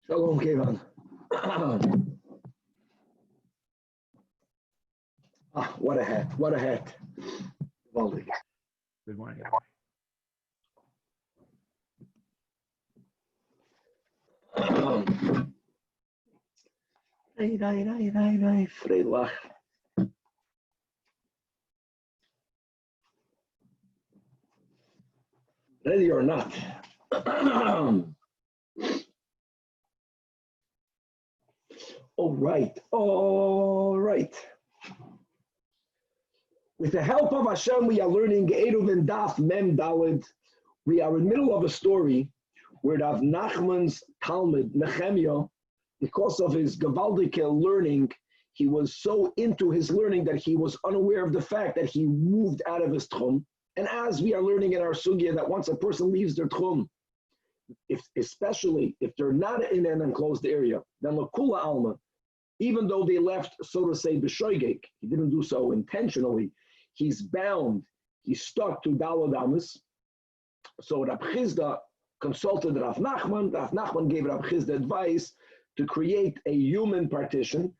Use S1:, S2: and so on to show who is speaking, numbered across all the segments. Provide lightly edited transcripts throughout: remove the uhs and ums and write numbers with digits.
S1: Shalom, Kevan. What a hat. What a hat.
S2: Good morning.
S1: Freilach. Ready or not? All right. With the help of Hashem, we are learning ERUVIN Daf Mem Daled. We are in the middle of a story where Rav Nachman's Talmud, Nehemiah, because of his Gewaldige learning, he was so into his learning that he was unaware of the fact that he moved out of his tchum. And as we are learning in our sugya, that once a person leaves their tchum, especially if they're not in an enclosed area, then Lakula Alma, even though they left, so to say, b'shoigek, he didn't do so intentionally, he's bound, he's stuck to Dalad Amis. So Rab Chizda consulted Rav Nachman. Rav Nachman gave Rab Chizda advice to create a human partition.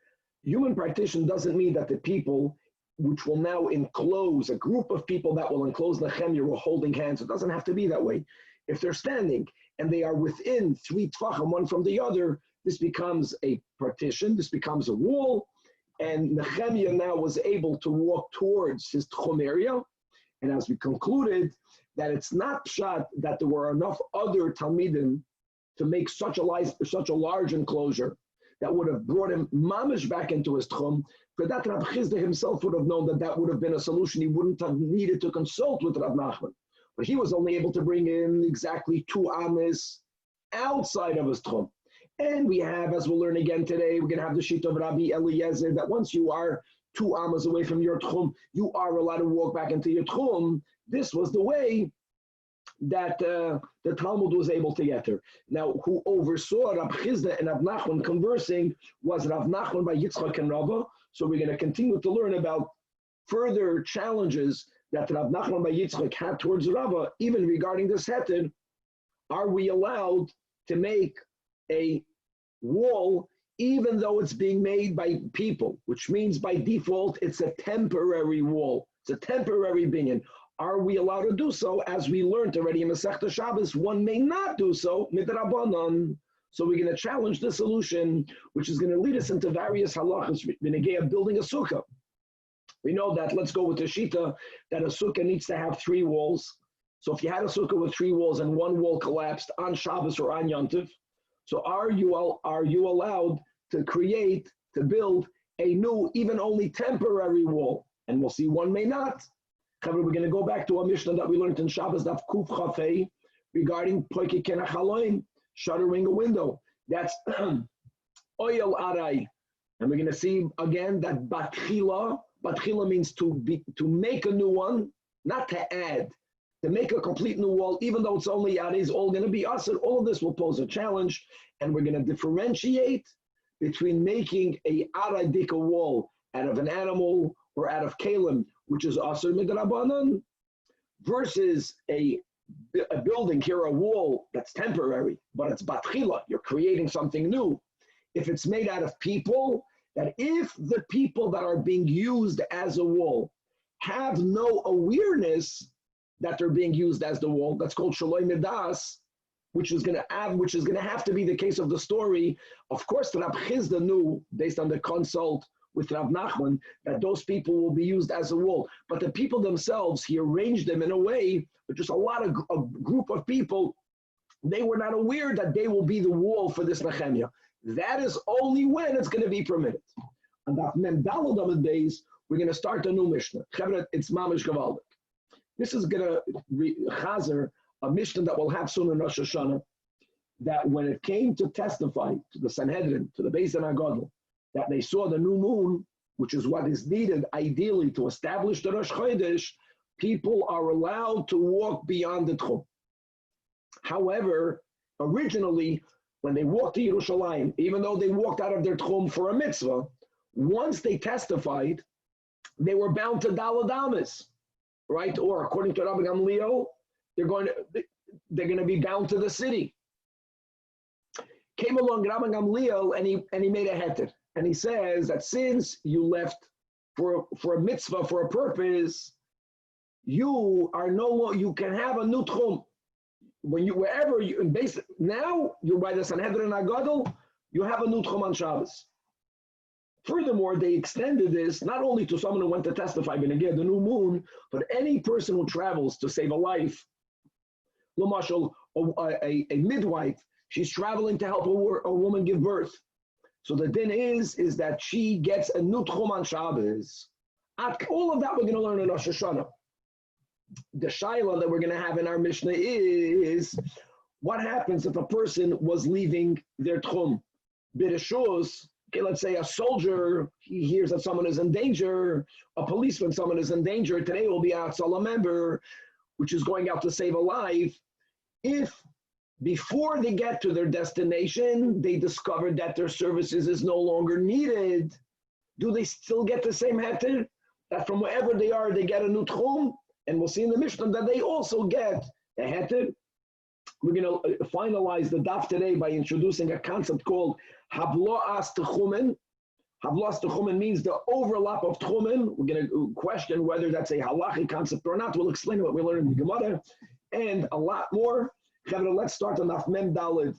S1: Human partition doesn't mean that the people which will now enclose, a group of people that will enclose Nehemiah were holding hands. It doesn't have to be that way. If they're standing and they are within 3 tvachim one from the other, this becomes a partition, this becomes a wall, and Nehemiah now was able to walk towards his tchum area. And as we concluded, that it's not pshat that there were enough other Talmidim to make such a large enclosure that would have brought him mamish back into his tchum. For that, Rav Chizda himself would have known that that would have been a solution. He wouldn't have needed to consult with Rav Nachman. But he was only able to bring in exactly 2 amis outside of his tchum. And we have, as we'll learn again today, we're going to have the sheet of Rabbi Eliezer, that once you are 2 amas away from your tchum, you are allowed to walk back into your tchum. This was the way that the Talmud was able to get her. Now, who oversaw Rav Chizda and Rav Nachman conversing was Rav Nachman by Yitzchak and Rava. So we're going to continue to learn about further challenges that Rav Nachman by Yitzchak had towards Rava, even regarding this heter. Are we allowed to make a wall even though it's being made by people, which means by default it's a temporary wall, it's a temporary binyan? Are we allowed to do so? As we learned already in Masechta Shabbos, one may not do so midrabanan. So we're going to challenge the solution, which is going to lead us into various halachas of building a sukkah. We know that, let's go with the shita, that a sukkah needs to have 3 walls. So if you had a sukkah with 3 walls and 1 wall collapsed on Shabbos or on Yom Tov, so are you allowed to build a new, even only temporary wall? And we'll see one may not. However, we're going to go back to a Mishnah that we learned in Shabbos, Daf Kuf Chafei, regarding Poike Kenachaloim, shuttering a window. That's Oyel Arai. And we're going to see again that Batchila means to make a new one, not to add. To make a complete new wall, even though it's only Arai, is all going to be Asr. All of this will pose a challenge, and we're going to differentiate between making a Arai wall out of an animal or out of Kalim, which is Asr Midrabanan, versus a building here, a wall that's temporary, but it's Batchila, you're creating something new. If it's made out of people, that if the people that are being used as a wall have no awareness that they're being used as the wall, that's called Shaloi Midas, which is going to have to be the case of the story. Of course, Rab Chizda knew, based on the consult with Rav Nachman, that those people will be used as a wall. But the people themselves, he arranged them in a way, but just a group of people, they were not aware that they will be the wall for this Nehemiah. That is only when it's going to be permitted. On Daf Mem Daled Amud Beis, we're going to start a new Mishnah. It's Mamish Gavaldik. This is going to chazer a Mishnah that we'll have soon in Rosh Hashanah, that when it came to testify to the Sanhedrin, to the Beis HaGadol, that they saw the new moon, which is what is needed ideally to establish the Rosh Chodesh, people are allowed to walk beyond the Tchum. However, originally, when they walked to Yerushalayim, even though they walked out of their Tchum for a mitzvah, once they testified, they were bound to Dalad Amis, right? Or according to Rabbi Gamliel, they're going to be bound to the city. came along Rabbi Gamliel and he made a heter. And he says that since you left for a mitzvah, for a purpose, you are no longer, you can have a new tchum. When you, wherever you, now you're by the Sanhedrin Agadol, you have a new tchum on Shabbos. Furthermore, they extended this not only to someone who went to testify in the new moon, but any person who travels to save a life. L'mashal, a midwife, she's traveling to help a woman give birth. So the din is that she gets a new tchum on Shabbos. All of that we're going to learn in Rosh Hashanah. The shaila that we're going to have in our Mishnah is, what happens if a person was leaving their tchum? B'reshus, okay, let's say a soldier, he hears that someone is in danger, a policeman, someone is in danger, today will be a Tzala member, which is going out to save a life. If before they get to their destination, they discover that their services is no longer needed, do they still get the same heter? That from wherever they are, they get a new tchum? And we'll see in the Mishnah that they also get a heter. We're going to finalize the daf today by introducing a concept called Havlo'as Techumen. Havlo'as Techumen means the overlap of Techumen. We're going to question whether that's a halachic concept or not. We'll explain what we learned in the Gemara and a lot more. Let's start on Daf Mem Daled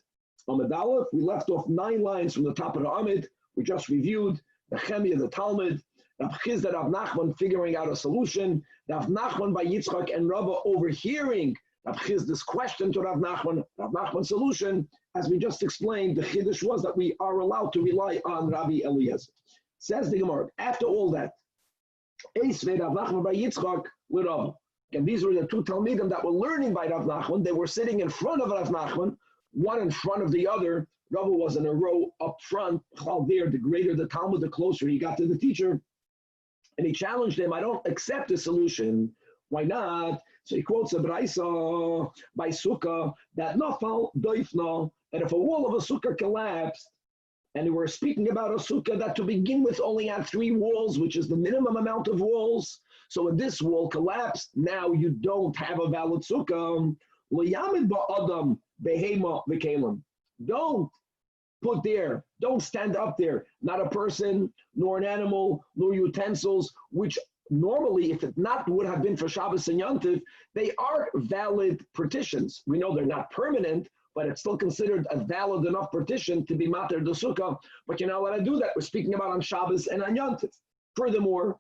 S1: Amud Aleph. We left off 9 lines from the top of the Amid. We just reviewed the Chemia, the Talmud, Rav Chizda, Rav Nachman figuring out a solution, Rav Nachman by Yitzchak and Rava overhearing Rav Chizda's question to Rav Nachman's solution. As we just explained, the Chiddush was that we are allowed to rely on Rabbi Eliezer. Says the Gemara, after all that, Eisvei Rav Nachman by Yitzchak with Rava. And these were the 2 Talmidim that were learning by Rav Nachman. They were sitting in front of Rav Nachman, one in front of the other. Rava was in a row up front. There, the greater the Talmud, the closer he got to the teacher. And he challenged him, I don't accept the solution. Why not? So he quotes a Braisa by Sukkah that Nafal Doifna, that if a wall of a Sukkah collapsed, and we're speaking about a Sukkah that to begin with only had 3 walls, which is the minimum amount of walls. So when this wall collapsed, now you don't have a valid Sukkah. Don't put there, don't stand up there, not a person, nor an animal, nor utensils, which normally, if it not would have been for Shabbos and Yontif, they are valid partitions. We know they're not permanent, but it's still considered a valid enough partition to be mater de sukkah, but you're not allowed to do that. We're speaking about on Shabbos and on Yontif. Furthermore,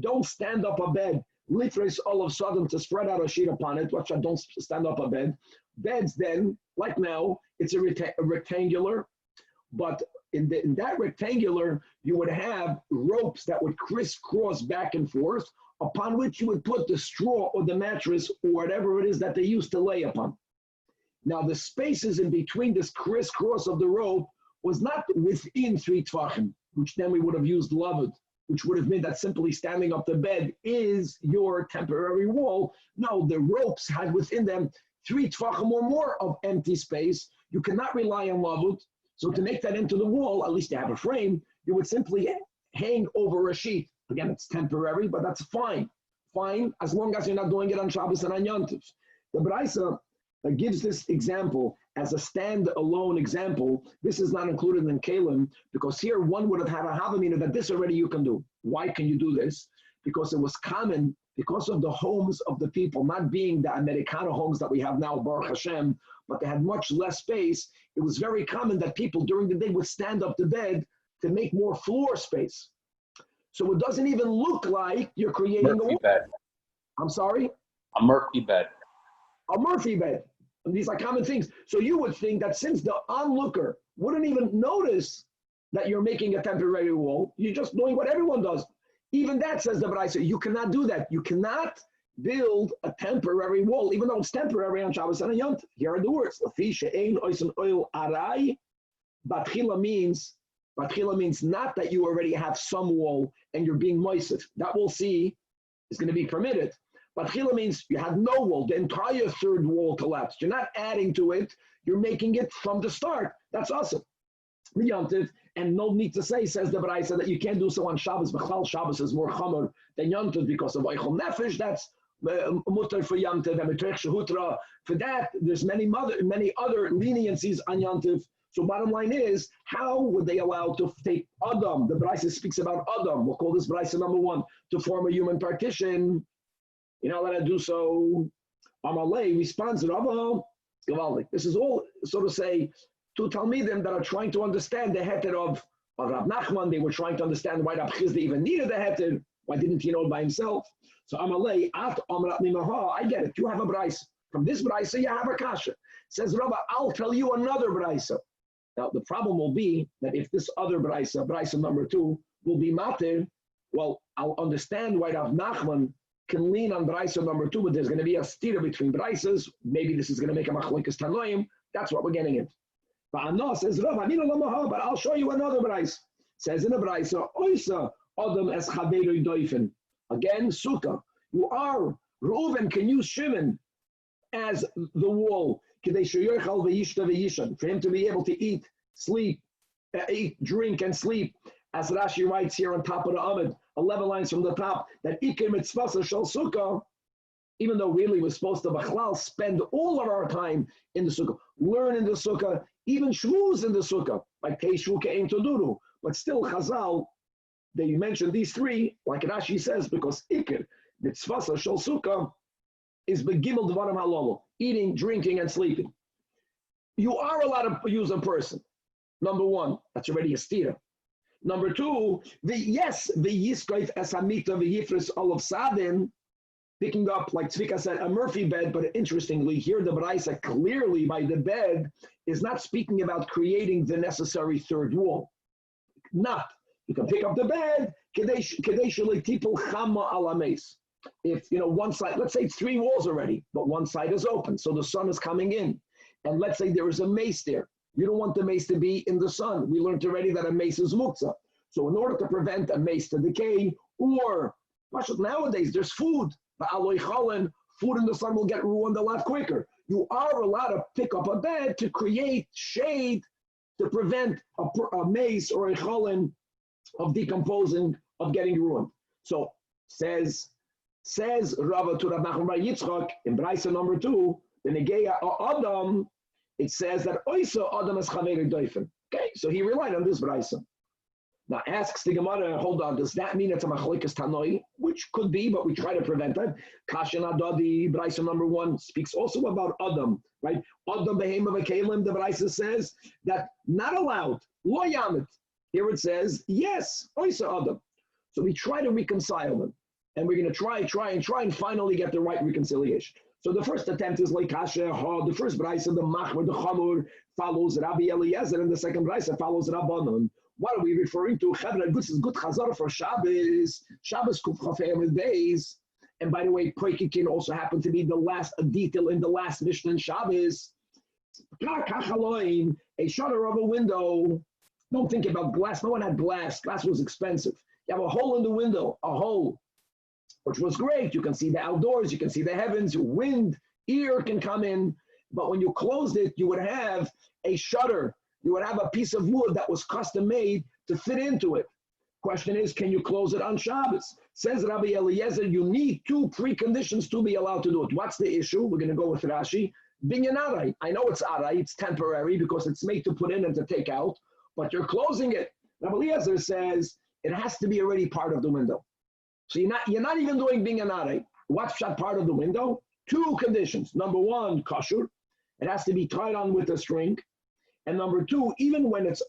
S1: don't stand up a bed, lifres all of a sudden to spread out a sheet upon it, which don't stand up a bed. Beds then, like now, it's a rectangular, but in that rectangular, you would have ropes that would crisscross back and forth, upon which you would put the straw or the mattress or whatever it is that they used to lay upon. Now, the spaces in between this crisscross of the rope was not within 3 tvachim, which then we would have used lavud, which would have meant that simply standing up the bed is your temporary wall. No, the ropes had within them 3 tvachim or more of empty space. You cannot rely on lavud. So to make that into the wall, at least to have a frame, you would simply hang over a sheet. Again, it's temporary, but that's fine. Fine, as long as you're not doing it on Shabbos and on Yontif. The Braisa gives this example as a stand-alone example. This is not included in Kalim, because here one would have had a havamina that this already you can do. Why can you do this? Because it was common, because of the homes of the people, not being the Americana homes that we have now, Baruch Hashem, but they had much less space. It was very common that people during the day would stand up the bed to make more floor space. So it doesn't even look like you're creating a wall.
S2: Bed.
S1: I'm sorry?
S2: A Murphy bed.
S1: A Murphy bed. And these are common things. So you would think that since the onlooker wouldn't even notice that you're making a temporary wall, you're just doing what everyone does. Even that, says the Braisa, you cannot do that. You cannot build a temporary wall, even though it's temporary on Shabbos and on Yontif. Here are the words. Batchila means not that you already have some wall and you're being moisef. That we'll see is going to be permitted. Batchila means you have no wall. The entire 3rd wall collapsed. You're not adding to it. You're making it from the start. That's awesome. Yontif, and no need to say, says the Braisa, that you can't do so on Shabbos. B'chal Shabbos is more chamer than Yontif because of Eichel Nefesh. That's mutter for Yom Tov, and shehutra. For that, there's many other leniencies on Yom Tov. So bottom line is, how would they allow to take Adam? The Brisa speaks about Adam. We'll call this Brisa number 1 to form a human partition. You're not allowed to do so. Amalei responds, Rava, this is all, so to say, to Talmidim that are trying to understand the heter of Rav Nachman. They were trying to understand why Rav Chizda even needed the heter. Why didn't he know it by himself? So Amalei, I get it. You have a Brisa. From this Brisa, you have a kasha. Says Rava, I'll tell you another Brisa. Now, the problem will be that if this other Brisa number 2, will be matir, well, I'll understand why Rav Nachman can lean on Brisa number 2, but there's going to be a stira between Brisas. Maybe this is going to make a machlokes tanoim. That's what we're getting into. But Anna says, Rav, but I'll show you another Brisa. Says in the Brisa, Oisa Adam es chaveroi doifen. Again, sukkah. You are, Reuven can use Shimon as the wall. For him to be able to eat, sleep, drink, and sleep, as Rashi writes here on top of the Amid, 11 lines from the top, that Iker mitzvah shel sukkah, even though really we're supposed to Bachlal spend all of our time in the sukkah, learn in the sukkah, even shmooze in the sukkah, like Teishu Ke'em Toduru. But still, Chazal, they mentioned these 3, like Rashi says, because Iker mitzvah shel sukkah is begimel dvarim halal, eating, drinking, and sleeping. You are allowed to use a person. Number 1, that's already a stira. Number 2, the yiskoif esamita v'yifris olav sadin, picking up, like Tzvika said, a Murphy bed, but interestingly, here the Baraisa clearly by the bed is not speaking about creating the necessary third wall. Not. You can pick up the bed, if, one side, let's say it's 3 walls already, but one side is open, so the sun is coming in. And let's say there is a mace there. You don't want the mace to be in the sun. We learned already that a mace is muktzah. So in order to prevent a mace to decay, or nowadays there's food, food in the sun will get ruined a lot quicker. You are allowed to pick up a bed to create shade to prevent a mace or a cholin of decomposing, of getting ruined. So says Rava to Rav Nachman bar Yitzchak in Brisa number 2, the Negeya Adam, it says that Oisa Adam is Chaverei Doifen. Okay, so he relied on this Brisa. Now asks the Gemara, hold on, does that mean it's a machlokes tanoi? Which could be, but we try to prevent that. Kashan Adadi, Brisa number 1, speaks also about Adam, right? Adam behem of a kalim, the Brisa says that not allowed, lo yamit. Here it says, yes, Oisa Adam. So we try to reconcile them. And we're going to try and finally get the right reconciliation. So the first attempt is like Kasha, the first Brisa, the Machmer, the Chamur, follows Rabbi Eliezer, and the second Brisa follows Rabbanon. What are we referring to? This is good Chazar for Shabbos. Shabbos Kuf Chafei days. And by the way, Poikikin also happened to be the last detail in the last Mishnah in Shabbos. A shutter of a window. Don't think about glass. No one had glass. Glass was expensive. You have a hole in the window, a hole, which was great. You can see the outdoors, you can see the heavens, wind, air can come in. But when you closed it, you would have a shutter. You would have a piece of wood that was custom made to fit into it. Question is, can you close it on Shabbos? Says Rabbi Eliezer, you need 2 preconditions to be allowed to do it. What's the issue? We're going to go with Rashi. Binyan arai. I know it's arai, it's temporary because it's made to put in and to take out, but you're closing it. Rabbi Eliezer says it has to be already part of the window. So you're not even doing binyan arai. What's that part of the window? 2 conditions. Number 1, kashur. It has to be tied on with a string. And number 2, even when it's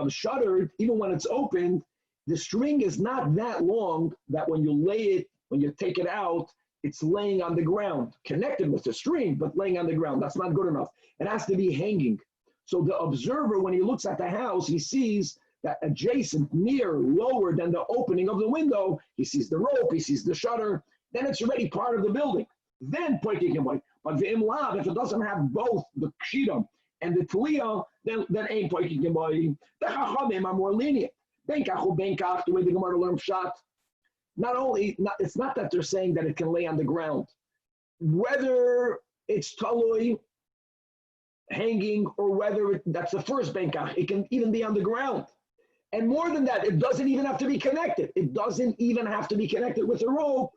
S1: shuttered, even when it's opened, the string is not that long that when you take it out, it's laying on the ground, connected with the string, but laying on the ground. That's not good enough. It has to be hanging. So the observer, when he looks at the house, he sees that adjacent, near, lower than the opening of the window, he sees the rope, he sees the shutter, then it's already part of the building. Then poiking him. But the imlav, if it doesn't have both the kshiram and the Tefilla, then ain't poiking him. The chachamim are more lenient. Benkach, the way the Gemara learns pshat. It's not that they're saying that it can lay on the ground. Whether it's taloi, hanging, or whether that's the first benkach, it can even be on the ground. And more than that, it doesn't even have to be connected. It doesn't even have to be connected with a rope.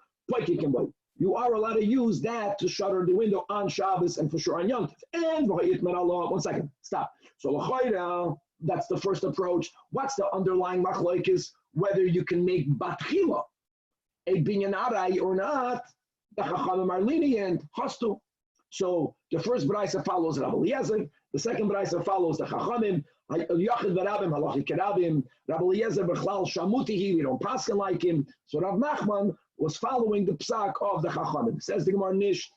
S1: you are allowed to use that to shutter the window on Shabbos and for sure on Yom Tov. And one second, stop. So that's the first approach. What's the underlying machlokes? Whether you can make batchila a binyan aray or not. The Chachamim are lenient, hostile. So the first brayso follows Rabbi Eliezer. The second brayso follows the Chachamim. Yachid v'Rabbim halachi kerabim. Rabbi Eliezer b'chlal shamutihi. We don't paskin like him. So Rav Nachman was following the psak of the Chachamim. Says the Gemara Nish.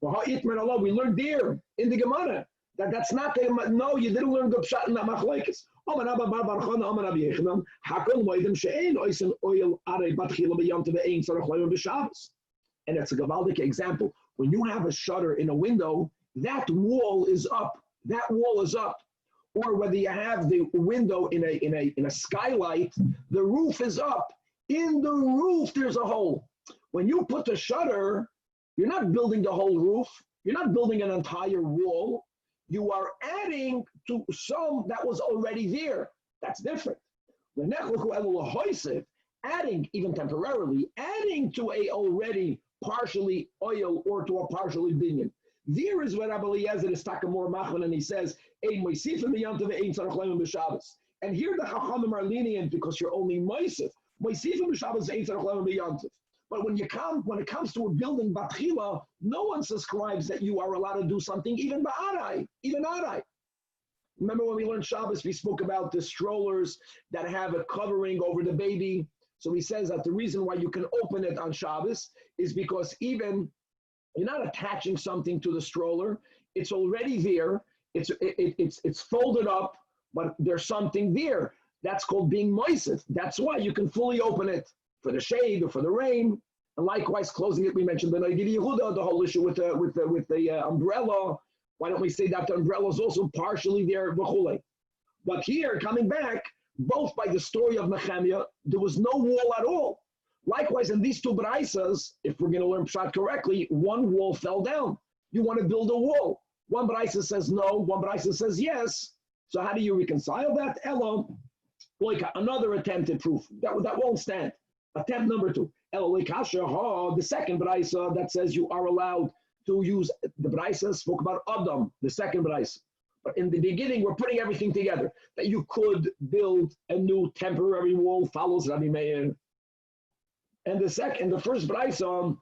S1: We learned there in the Gemara that's not the no. You didn't learn the pshat in that machlokes. And it's a gavaldic example. When you have a shutter in a window, that wall is up. That wall is up. Or whether you have the window in a skylight, the roof is up. In the roof, there's a hole. When you put the shutter, you're not building the whole roof. You're not building an entire wall. You are adding to some that was already there. That's different. Adding, even temporarily, adding to a already partially oil or to a partially binyan. There is where Rabbi Eliezer is talking more machman, and he says, and here the Chachamim are lenient because you're only moisif. But when it comes to a building batchila, no one subscribes that you are allowed to do something, even ba'arai, even arai. Remember when we learned Shabbos, we spoke about the strollers that have a covering over the baby. So he says that the reason why you can open it on Shabbos is because even you're not attaching something to the stroller. It's already there. It's folded up, but there's something there. That's called being moisif. That's why you can fully open it for the shade or for the rain. And likewise, closing it, we mentioned the Yehuda, the whole issue with the umbrella. Why don't we say that the umbrella is also partially there? But here, coming back, both by the story of Nehemiah, there was no wall at all. Likewise, in these two braisas, if we're going to learn Pshat correctly, one wall fell down. You want to build a wall. One braisa says no, one braisa says yes. So how do you reconcile that? Elo, like another attempted proof. That won't stand. Attempt number 2. The second braisa that says you are allowed to use, the braisa spoke about Adam, the second braisa. But in the beginning, we're putting everything together. That you could build a new temporary wall, follows Rabbi Meir. And the first braisa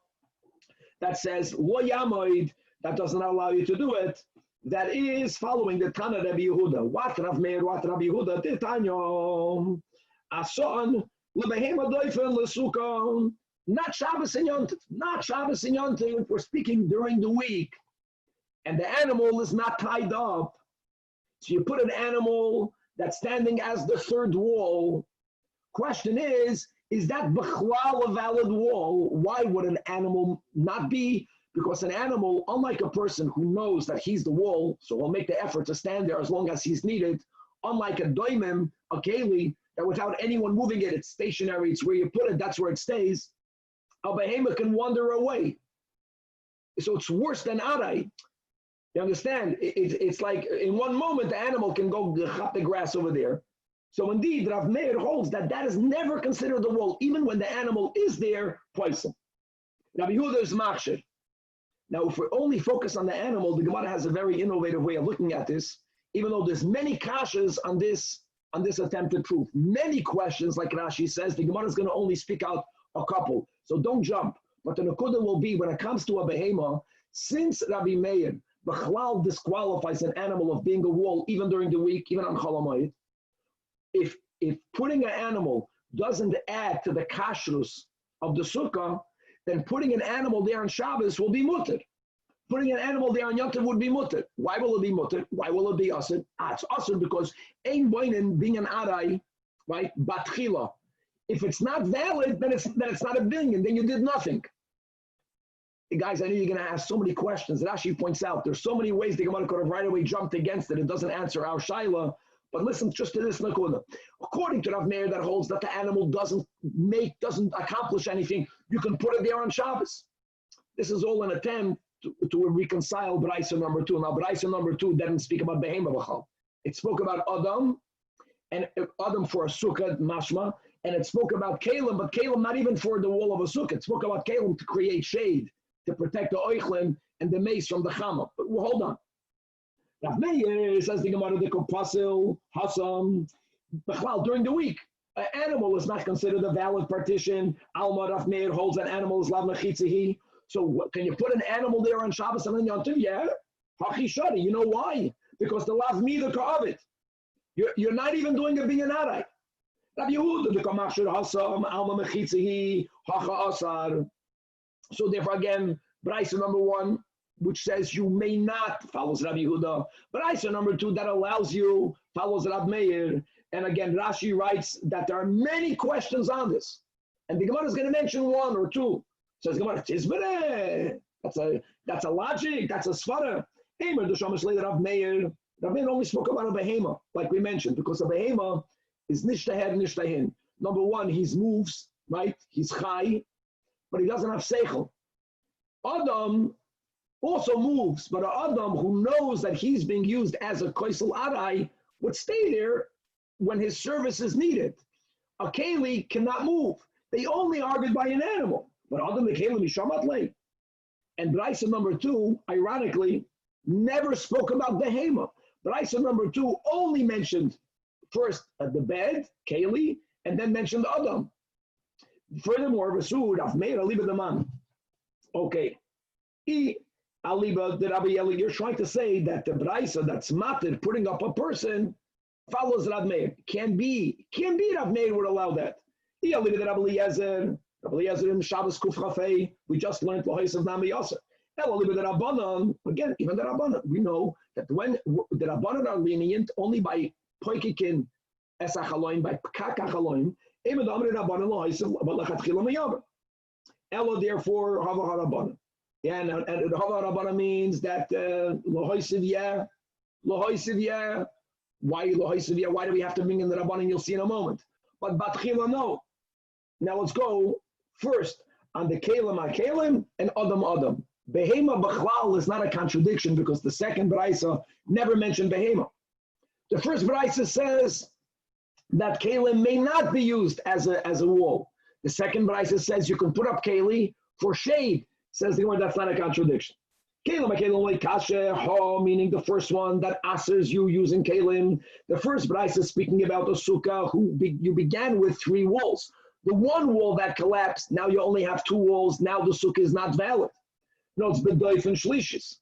S1: that says lo yamoid, that doesn't allow you to do it, that is following the Tanach Rabbi Yehuda. What Rav Meir, what Rabbi Yehuda, Titanya, Hassan, lebehema doifen lesukah, not Shabbos and Yom Tov, not Shabbos and Yom Tov. We're speaking during the week, and the animal is not tied up. So you put an animal that's standing as the third wall. Question is that b'chlal a valid wall? Why would an animal not be? Because an animal, unlike a person who knows that he's the wall, so he'll make the effort to stand there as long as he's needed, unlike a doimim, a keli, that without anyone moving it, it's stationary, it's where you put it, that's where it stays. A behemoth can wander away. So it's worse than arai. You understand? It's like in one moment, the animal can go cut the grass over there. So indeed, Rav Meir holds that is never considered a wall, even when the animal is there, poison. Rabbi Yehuda is machshir. Now, if we only focus on the animal, the Gemara has a very innovative way of looking at this, even though there's many kashas on this attempted proof. Many questions, like Rashi says, the Gemara is going to only speak out a couple. So don't jump. But the Nakuda will be, when it comes to a behema, since Rabbi Meir, B'chlal disqualifies an animal of being a wall, even during the week, even on Cholamayit, if putting an animal doesn't add to the kashrus of the sukkah, then putting an animal there on Shabbos will be mutter. Putting an animal there on Yom Tov would be mutter. Why will it be mutter? Why will it be asr? It's asr because ein boinen being an arai, right? Batchila. If it's not valid, then it's not a binyan. Then you did nothing. Guys, I know you're going to ask so many questions. Rashi points out there's so many ways the Gemara could have right away jumped against it. It doesn't answer our shaila. But listen just to this nakuda. According to Rav Meir, that holds that the animal doesn't accomplish anything, you can put it there on Shabbos. This is all an attempt to reconcile Braisa number 2. Now, Braisa number 2 doesn't speak about Behema B'chal. It spoke about Adam, and Adam for a sukkah, mashma, and it spoke about Kalim, but Kalim not even for the wall of a sukkah. It spoke about Kalim to create shade. to protect the oichlin and the mace from the chama. But well, hold on. Rav Meir says the Gemara the Pasil Hassan during the week. An animal is not considered a valid partition. Alma Rav Meir holds an animal is lav mechitzehi. So can you put an animal there on Shabbos and then Yom Tov? Yeah. Hachishari. You know why? Because the lav mida ka'avit. You're not even doing a binyan arai. Rav Yehuda the Kamashir Hasam Alma mechitzehi hacha asar. So therefore again, Brisa number 1, which says you may not, follows Rabbi Yehuda. Brisa number 2 that allows you, follows Rav Meir. And again, Rashi writes that there are many questions on this. And the Gemara is going to mention 1 or 2. Says Gemara, that's a logic, that's a svara. Rav Meir only spoke about a behema, like we mentioned, because a behema is nishtaher, nishtahin. Number 1, he moves, right? He's chai, but he doesn't have seichel. Adam also moves, but an Adam who knows that he's being used as a koisel arai would stay there when his service is needed. A keli cannot move. They only argued by an animal. But Adam the keli mishamat lei. And Brisa number 2, ironically, never spoke about behema. Brisa number 2 only mentioned first the bed, keli, and then mentioned Adam. Furthermore, Vasud Rav Meir aliba the man. Okay. Aliba the Rabbi Elyahu, you're trying to say that the Brisa that's matir putting up a person follows Rav Meir. Can be Rav Meir would allow that. Aliba the Rabbi Eliezer in Shabbos Kuf Chafei, we just learned Lohis of Nami Yasser. Aliba the Rabbanan, again, even the Rabbanan, we know that when the Rabbanan are lenient only by Poikikin Esachaloim, by Kakachaloim, Emad Amri Rabbanan Lohis of Balachatchila Mayaber. Ella, therefore, Hava Rabbanan. Yeah, and Hava Rabbanan means that Lohoisivya. Why Lohoisivya? Why do we have to bring in the Rabbanan? You'll see in a moment. But Batchila, no. Now let's go first on the Kalim and Adam. Behema B'chlal is not a contradiction because the second Brisa never mentioned Behema. The first Brisa says that Kalim may not be used as a wall. The second Brisa says you can put up Kali for shade. Says the word that's not a contradiction. Kalim meaning the first one that asers you using Kalim. The first Brisa is speaking about the sukkah you began with 3 walls. The one wall that collapsed, now you only have 2 walls. Now the sukkah is not valid. No, it's bedoif and shlishis.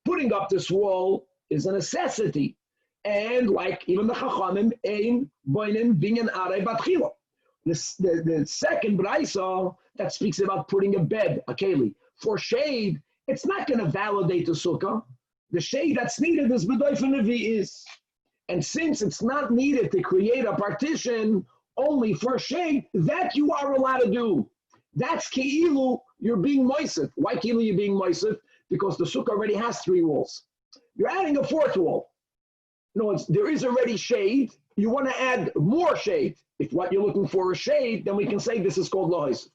S1: Putting up this wall is a necessity. And like even the Chachamim, ein boinen binyan arei batchila. The second Braisa that speaks about putting a bed, a keli, for shade, it's not going to validate the sukkah. The shade that's needed is bedoif and is. And since it's not needed to create a partition only for shade, that you are allowed to do. That's ki'ilu, you're being moisef. Why ki'ilu you're being moisef? Because the sukkah already has 3 walls. You're adding a 4th wall. No, there is already shade. You want to add more shade. If what you're looking for is shade, then we can say this is called lohois.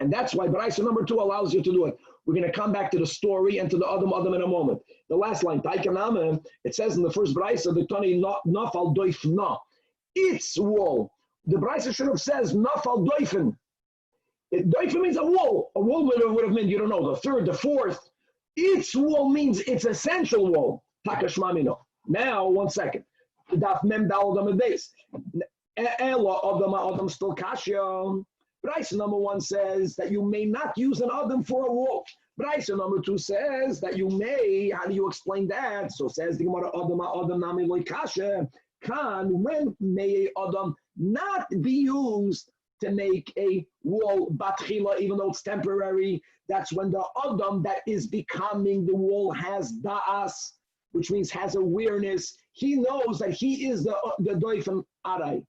S1: And that's why Brisa number 2 allows you to do it. We're going to come back to the story and to the Adam in a moment. The last line, it says in the first Brisa, the Tani nafal doifna. Its wall. The Brisa should have says nafal doifen. Doifen means a wall. A wall would have meant, you don't know, the 3rd, the 4th. Its wall means its essential wall. Takashmamino. Now, 1 second. Daf mem dal dam base. Ella adam still kasha. Brisa number 1 says that you may not use an adam for a wall. Brisa number 2 says that you may. How do you explain that? So says the Gemara adam nami loy kasha. Can when may adam not be used to make a wall batchila, even though it's temporary? That's when the adam that is becoming the wall has da'as, which means has awareness. He knows that he is the doifem arai.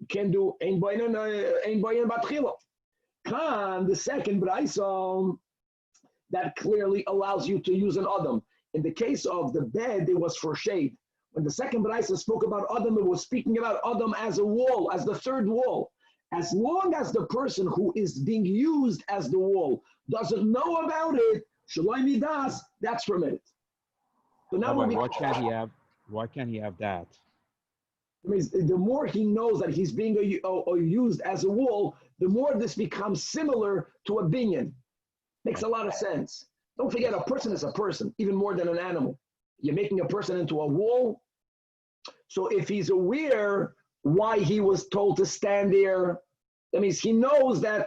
S1: Can do ein boyen batchila. Kan the second brisa that clearly allows you to use an adam. In the case of the bed, it was for shade. When the second brisa spoke about adam, it was speaking about adam as a wall, as the 3rd wall. As long as the person who is being used as the wall doesn't know about it, shalom midas, that's permitted. So now
S2: why can't he have that?
S1: It means the more he knows that he's being used as a wall, the more this becomes similar to a binyan. Makes a lot of sense. Don't forget, a person is a person, even more than an animal. You're making a person into a wall. So if he's aware why he was told to stand there, that means he knows that,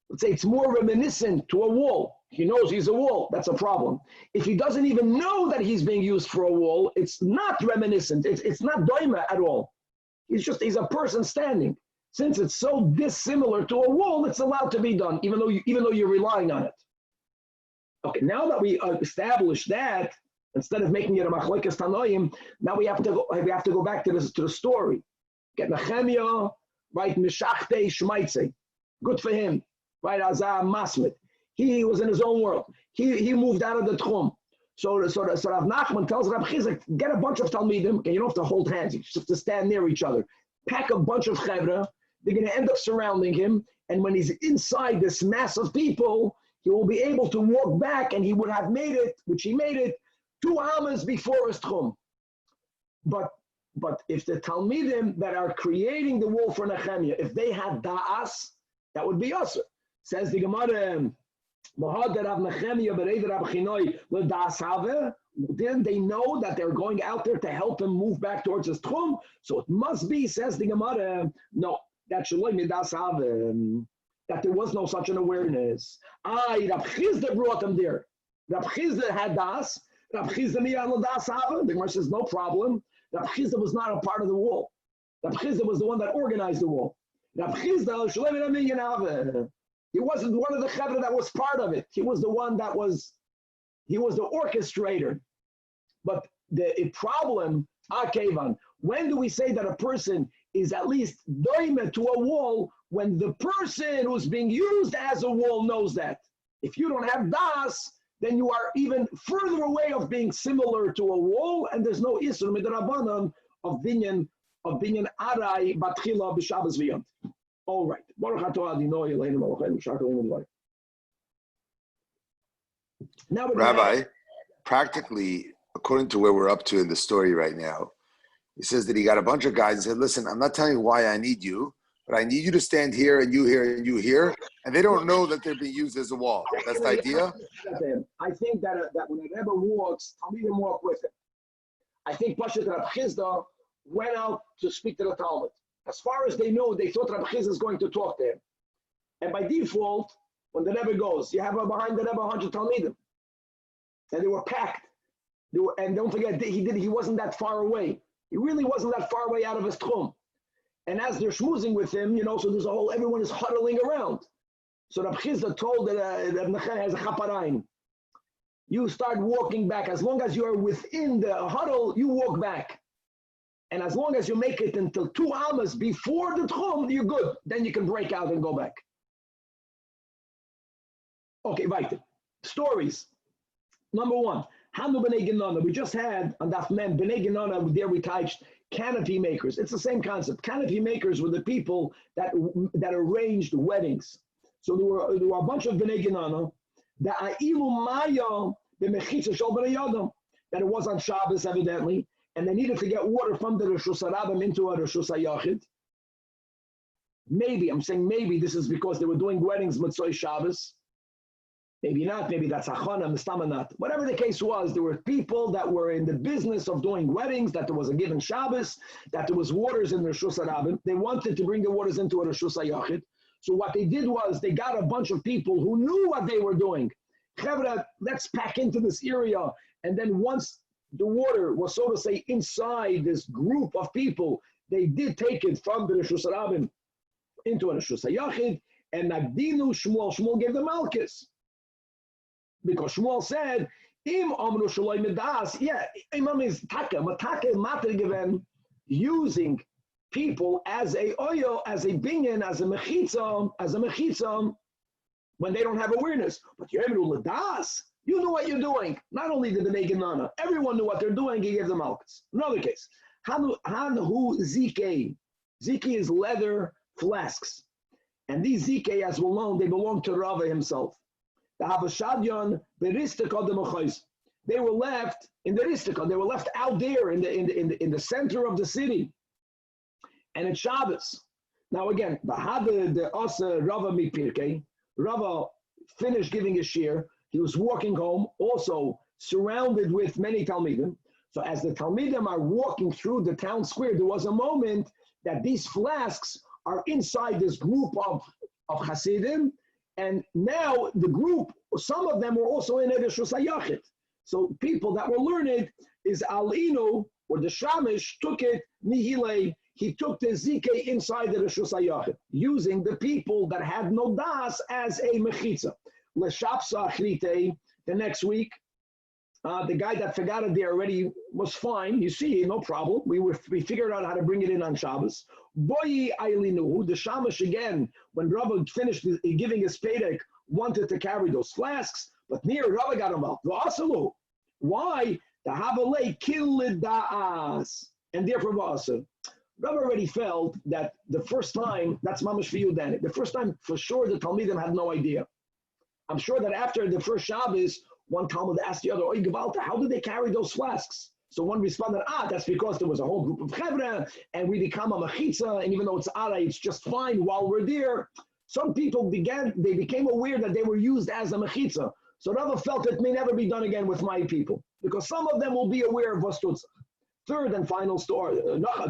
S1: let's say it's more reminiscent to a wall. He knows he's a wall. That's a problem. If he doesn't even know that he's being used for a wall, it's not reminiscent. It's not doima at all. He's a person standing. Since it's so dissimilar to a wall, it's allowed to be done, even though you're relying on it. Okay, now that we established that, instead of making it a machlokes tanoim, now we have to go back to the story. Get Nehemiah, right? Mishachte Shmaitze. Good for him, right? Azah Masmit. He was in his own world. He moved out of the tchum. So Rav Nachman tells Rav Chizek, get a bunch of talmidim, and you don't have to hold hands. You just have to stand near each other. Pack a bunch of chevra. They're going to end up surrounding him, and when he's inside this mass of people, he will be able to walk back, and he would have made it, which he made it, 2 amas before his tchum. But if the talmidim that are creating the wall for Nehemiah, if they had da'as, that would be us. Says the Gemara, then they know that they're going out there to help him move back towards his tchum. So it must be, says the Gemara, no, that there was no such an awareness. Rav Chizda brought him there. Rav Chizda had das. Rav Chizda miyad das hava. The Gemara says no problem. Rav Chizda was not a part of the wall. Rav Chizda was the one that organized the wall. Rav Chizda, he wasn't one of the chevra that was part of it. He was the one he was the orchestrator. But the problem, Kevan, when do we say that a person is at least doime to a wall when the person who's being used as a wall knows that? If you don't have das, then you are even further away of being similar to a wall, and there's no isur midrabanan of binyan arai batchila b'shabbos v'yom. All right. Now,
S3: Rabbi, practically, according to where we're up to in the story right now, he says that he got a bunch of guys and said, listen, I'm not telling you why I need you, but I need you to stand here and you here and you here. And they don't know that they're being used as a wall. That's the idea?
S1: I think that when a Rebbe walks, Talmidim walk with him. I think Pashat Rav Chizda went out to speak to the Talmud. As far as they knew, they thought Rav Chizda is going to talk to him. And by default, when the Rebbe goes, you have behind the Rebbe 100 Talmidim. And they were packed. And don't forget, he wasn't that far away. He really wasn't that far away out of his tchum. And as they're schmoozing with him, so there's everyone is huddling around. So Rav Chizda told that Nehemiah has a chaparayim. You start walking back. As long as you are within the huddle, you walk back. And as long as you make it until 2 amas before the tchum, you're good. Then you can break out and go back. Okay, weiter. Stories. Number 1, Hanu b'nei Genana. We just had on Daf Mem b'nei Genana. There we touched canopy makers. It's the same concept. Canopy makers were the people that arranged weddings. So there were a bunch of b'nei Genana. That it was on Shabbos evidently, and they needed to get water from the Reshus HaRabim into a Reshus HaYachid. Maybe, I'm saying maybe this is because they were doing weddings Mitzvah Shabbos. Maybe not, maybe that's Achana, Mistama not. Whatever the case was, there were people that were in the business of doing weddings, that there was a given Shabbos, that there was waters in the Reshus HaRabim. They wanted to bring the waters into a Reshus HaYachid. So what they did was they got a bunch of people who knew what they were doing. Chevra, let's pack into this area. And then once the water was, so to say, inside this group of people, they did take it from the Reshus HaRabim into a Reshus HaYachid. And Nagdinu Shmuel gave them Malchus. Because Shmuel said, Im Amru Shaloi Medas, Imam is Taka, Matake Mater given, using people as a oil, as a binyan, as a mechitza, when they don't have awareness. But you're able to ladas, you know what you're doing. Not only did the Bnei Genana, everyone knew what they're doing, he gave them malchus. Another case, Hanhu Zike. Zike is leather flasks. And these Zike, as well known, they belong to Rava himself. The Havashadyon, Beristika de Mechais. They were left in the Ristika, they were left out there in the center of the city. And it's Shabbos. Now again, the Asa Rava Mipirke, Rava finished giving his shiur. He was walking home, also surrounded with many Talmidim. So as the Talmidim are walking through the town square, there was a moment that these flasks are inside this group of Hasidim, and now the group, some of them were also in Reshus HaYachid. So people that were learned is Alinu, or the Shamish, took it, Nihile, he took the Zike inside the Reshus HaYachid, using the people that had no das as a mechitza. L'shapsa achrite, the next week, the guy that forgot it there already was fine. You see, no problem. We figured out how to bring it in on Shabbos. Boyi Ailinu, the Shamash again, when Rabbi finished giving his Pedek, wanted to carry those flasks, but near Rabbi got him out. Why? The Havalei Kilidas, and therefore Vasa. Rabbi already felt that the first time, that's Mamash for you, Danny. The first time, for sure, the Talmidim had no idea. I'm sure that after the first Shabbos, one Talmud asked the other, Oy Gevalta, how did they carry those flasks? So one responded, that's because there was a whole group of Chevra, and we become a mechitza, and even though it's ara, it's just fine while we're there. Some people became aware that they were used as a mechitza. So Rava felt it may never be done again with my people, because some of them will be aware of Vastutza. Third and final story,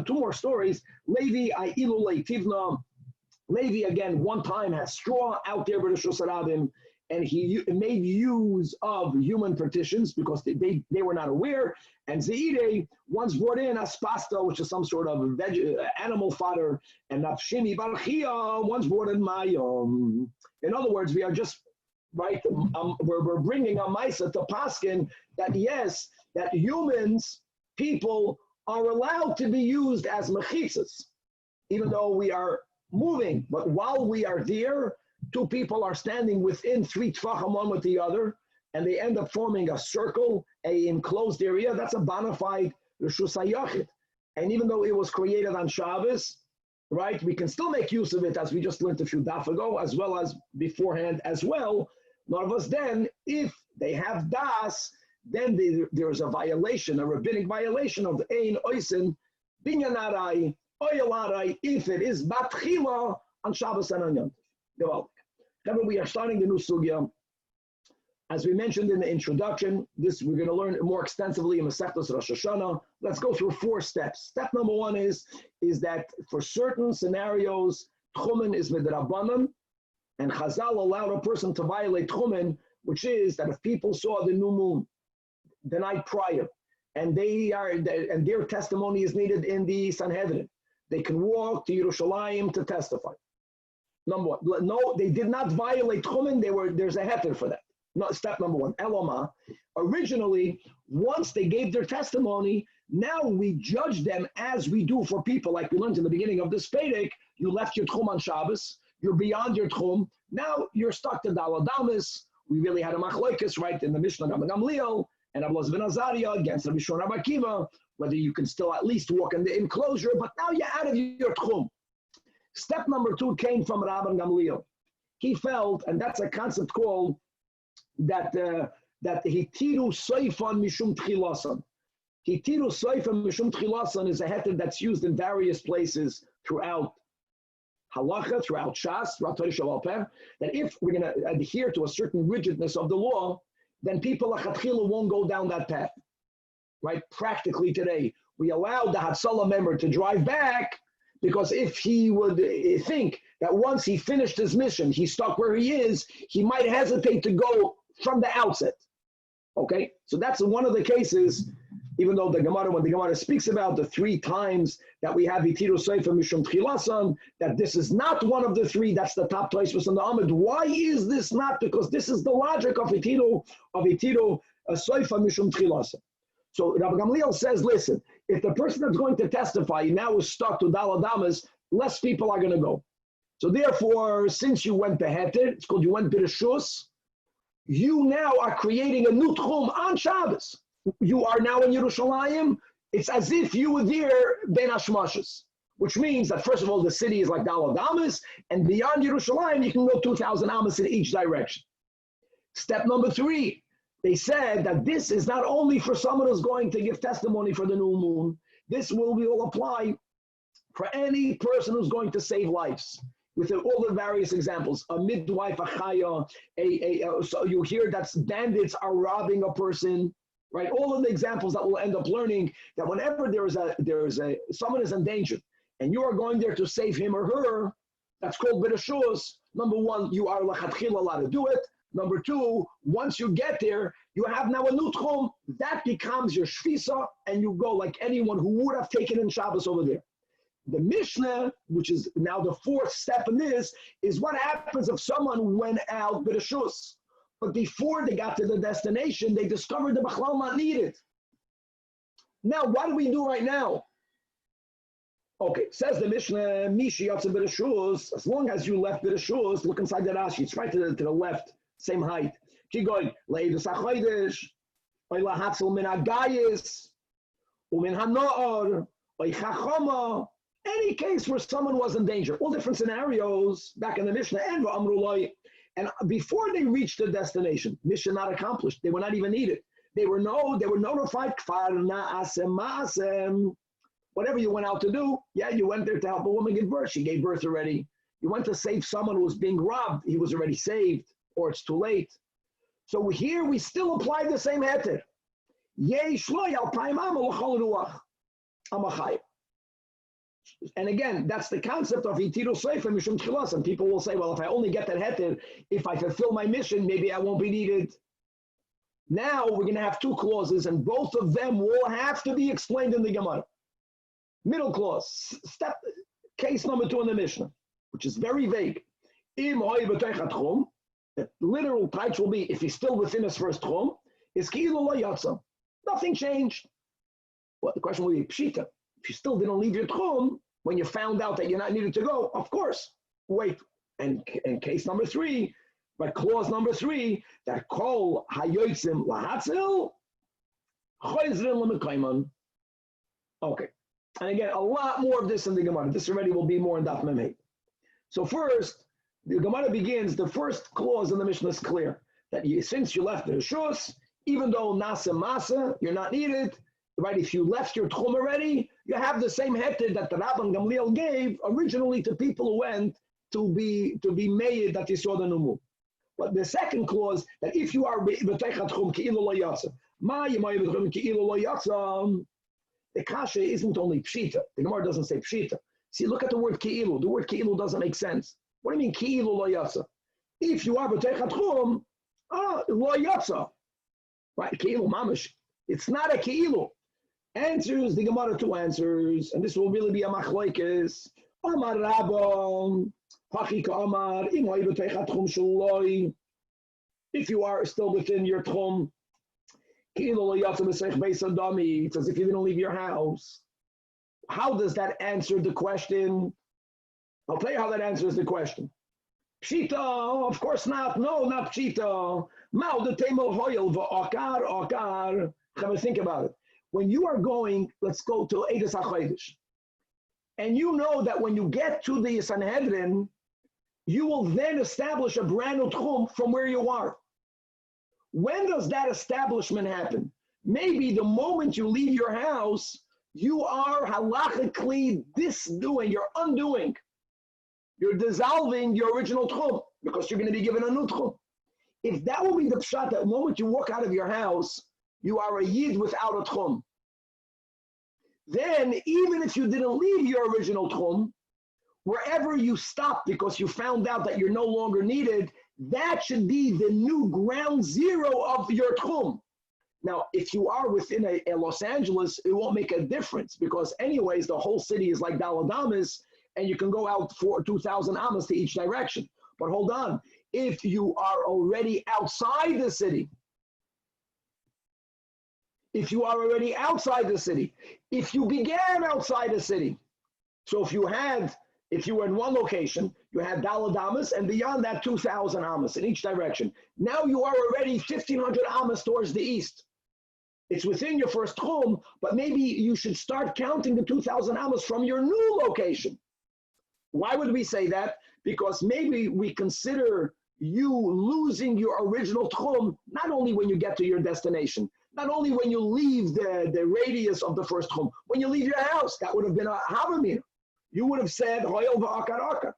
S1: two more stories. Levi, Ailu Leitivna. Levi, again, one time has straw out there with the Shusarabim, and he made use of human partitions because they were not aware. And Zeire once brought in aspasta, which is some sort of animal fodder, and Nafshimi Barchia once brought in mayom. In other words, we are just, right, we're bringing a Maisa to Paskin that yes, that humans, people, are allowed to be used as mechitzas, even though we are moving. But while we are there, two people are standing within 3 tfachim one with the other, and they end up forming a circle, a enclosed area. That's a bona fide Reshus HaYachid. And even though it was created on Shabbos, right, we can still make use of it, as we just learned a few daf ago, as well as beforehand as well. Narvas, then, if they have das, then there is a violation, a rabbinic violation of Ein Oisin, Binyanarai, Oyalarai, if it is Batchila on Shabbos and on Yom Tov. We are starting the new sugya. As we mentioned in the introduction, we're going to learn more extensively in Masechtas Rosh Hashanah. Let's go through 4 steps. Step number 1 is that for certain scenarios, Tchumen is midrabanan, and Chazal allowed a person to violate Tchumen, which is that if people saw the new moon the night prior, and their testimony is needed in the Sanhedrin, they can walk to Yerushalayim to testify. Number 1, no, they did not violate Tchumen. There's a heter for that. No, step number 1, Eloma. Originally, once they gave their testimony, now we judge them as we do for people, like we learned in the beginning of this Pedic. You left your Tchum on Shabbos. You're beyond your Tchum. Now you're stuck to Daladamis. We really had a machlokes, right, in the Mishnah Rabbi Gamliel and Ablaz ben Azariah against Rabbi Shimon Rabbi Akiva, whether you can still at least walk in the enclosure, but now you're out of your Tchum. Step number 2 came from Rabbi Gamliel. He felt, and that's a concept called that hitiru soifan mishum tchilasan. Hitiru soifan mishum tchilasan is a heter that's used in various places throughout halacha, throughout Shas, throughout Torah Shabbat Peh, that if we're going to adhere to a certain rigidness of the law, then people lachatchila won't go down that path. Right? Practically today, we allow the Hatzalah member to drive back, because if he would think that once he finished his mission, he's stuck where he is, he might hesitate to go from the outset. Okay? So that's one of the cases, even though when the Gemara speaks about the 3 times that we have Itiru Seifa Mishum Tchilasan, that this is not one of the 3, that's the top Tosfos in the Amud. Why is this not? Because this is the logic of Itiru Seifa Mishum Tchilasan. So Rabbi Gamliel says, listen, if the person that's going to testify now is stuck to Daladamas, less people are going to go. So therefore, since you went beheter, it's called you went Birashus, you now are creating a new Tchum on Shabbos. You are now in Yerushalayim. It's as if you were there Ben Hashmashas, which means that first of all, the city is like Daladamas, and beyond Yerushalayim, you can go 2,000 amas in each direction. Step number 3. They said that this is not only for someone who's going to give testimony for the new moon, this will apply for any person who's going to save lives. with all the various examples. A midwife, a chaya, so you hear that bandits are robbing a person, right? All of the examples that we'll end up learning, that whenever someone is in danger and you are going there to save him or her, that's called b'reshus. Number one, you are lachatchila allowed to do it. Number two, once you get there, you have now a new tchum. That becomes your shvisa, and you go like anyone who would have taken in Shabbos over there. The Mishnah, which is now the fourth step in this, is what happens if someone went out b'reshus, but before they got to the destination, they discovered the b'chlal not needed. Now, what do we do right now? Okay, says the Mishnah, Mishi yatsa b'reshus, as long as you left b'reshus, look inside the Rashi, it's right to the left, same height. Keep going. Leidus hachodesh, oy lahatzel min hagayis, umin hanoor, oy chachama. Any case where someone was in danger, all different scenarios back in the Mishnah, and v'amrulai, and before they reached the destination, mission not accomplished. They were not even needed. They were notified. Kfar na'asem ma'asem. Whatever you went out to do, yeah, you went there to help a woman give birth. She gave birth already. You went to save someone who was being robbed. He was already saved, or it's too late. So here we still apply the same heter. And again, that's the concept of itiru sefer mishum tchilas. And people will say, well, if I only get that heter, if I fulfill my mission, maybe I won't be needed. Now we're going to have two clauses, and both of them will have to be explained in the Gemara. Middle clause, case number 2 in the Mishnah, which is very vague. The literal types will be, if he's still within his first tchum, is ki'ilu lo yatsa. Nothing changed. Well, the question will be, pshita, if you still didn't leave your tchum, when you found out that you're not needed to go, of course, wait. And case number 3, by clause number 3, that kol hayotzim lahatzil, choizrin lemekayman. Okay. And again, a lot more of this in the Gemara. This already will be more in Daf Memei. So first, the Gemara begins, the first clause in the Mishnah is clear, that since you left the Rishus, even though Nasa Masa, you're not needed, right? If you left your Tchum already, you have the same heter that the Rabban Gamliel gave originally to people who went to be made that you saw the Numu. But the second clause, that if you are B'teicha Tchum Ki'ilu Lo Yatsa, Ma Yimai B'tchum Ki'ilu Lo Yatsa, the kasha isn't only pshita. The Gemara doesn't say pshita. See, look at the word ki'ilu. The word ki'ilu doesn't make sense. What do you mean ki'ilu lo yatsa? If you are b'teicha tchum, lo yatsa. Right, ki'ilu mamash. It's not a ki'ilu. Answers, the Gemara 2 answers, and this will really be a machlokes. Amar Rabba, Pachi Ka'amar, Imay b'teicha tchum shaloi. If you are still within your tchum, it's as if you didn't leave your house. How does that answer the question? I'll tell you how that answers the question. Pshita, of course not. No, not pshita. Think about it. When you are going, let's go to Eidos HaChodesh, and you know that when you get to the Sanhedrin, you will then establish a brand new tchum from where you are. When does that establishment happen? Maybe the moment you leave your house, you are halachically you're undoing. You're dissolving your original tchum because you're going to be given a new tchum. If that will be the pshat, that the moment you walk out of your house, you are a yid without a tchum. Then, even if you didn't leave your original tchum, wherever you stop because you found out that you're no longer needed, that should be the new ground zero of your tchum. Now, if you are within a Los Angeles, it won't make a difference because anyways, the whole city is like Daled Amas, and you can go out for 2,000 amas to each direction. But hold on, if you are already outside the city, if you are if you began outside the city, so if you were in one location, you had Daled Amas, and beyond that, 2,000 amas in each direction. Now you are already 1,500 amas towards the east. It's within your first tchum, but maybe you should start counting the 2,000 amas from your new location. Why would we say that? Because maybe we consider you losing your original tchum, not only when you get to your destination, not only when you leave the radius of the first tchum, when you leave your house, that would have been a havamina. You would have said, Hoyel v'akar akar.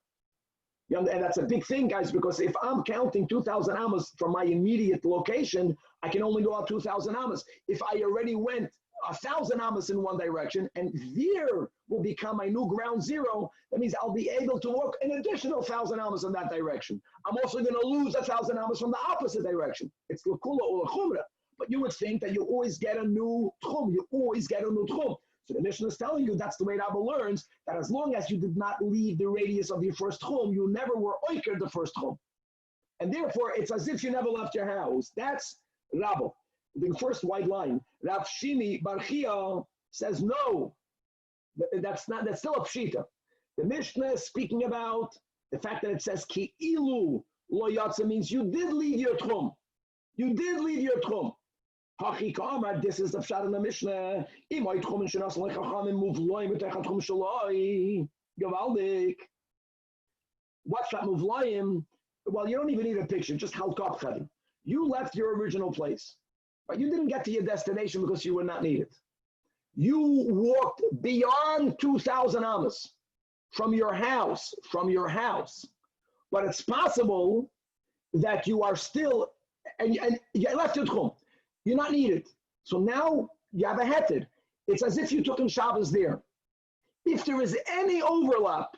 S1: And that's a big thing, guys, because if I'm counting 2,000 amas from my immediate location, I can only go out 2,000 amas. If I already went 1,000 amas in one direction, and there will become my new ground zero, that means I'll be able to walk an additional 1,000 amas in that direction. I'm also going to lose 1,000 amas from the opposite direction. It's l'kula or l'chumra. But you would think that you always get a new tchum. You always get a new tchum. So the Mishnah is telling you that's the way Rabbi learns, that as long as you did not leave the radius of your first tchum, you never were oiker the first tchum. And therefore, it's as if you never left your house. That's Rabbi. The first white line. Rav Shimi Bar Chia says no. That's still a pshita. The Mishnah is speaking about the fact that it says ki ilu lo yatsa means you did leave your tchum. You did leave your tchum. This is the pshat in the Mishnah. What's that muvlayim? Well, you don't even need a picture, just halkot chadin. You left your original place, but you didn't get to your destination because you were not needed. You walked beyond 2,000 amas from your house, but it's possible that you are still, and you left your tchum. You're not needed. So now you have a heter. It's as if you took in Shabbos there. If there is any overlap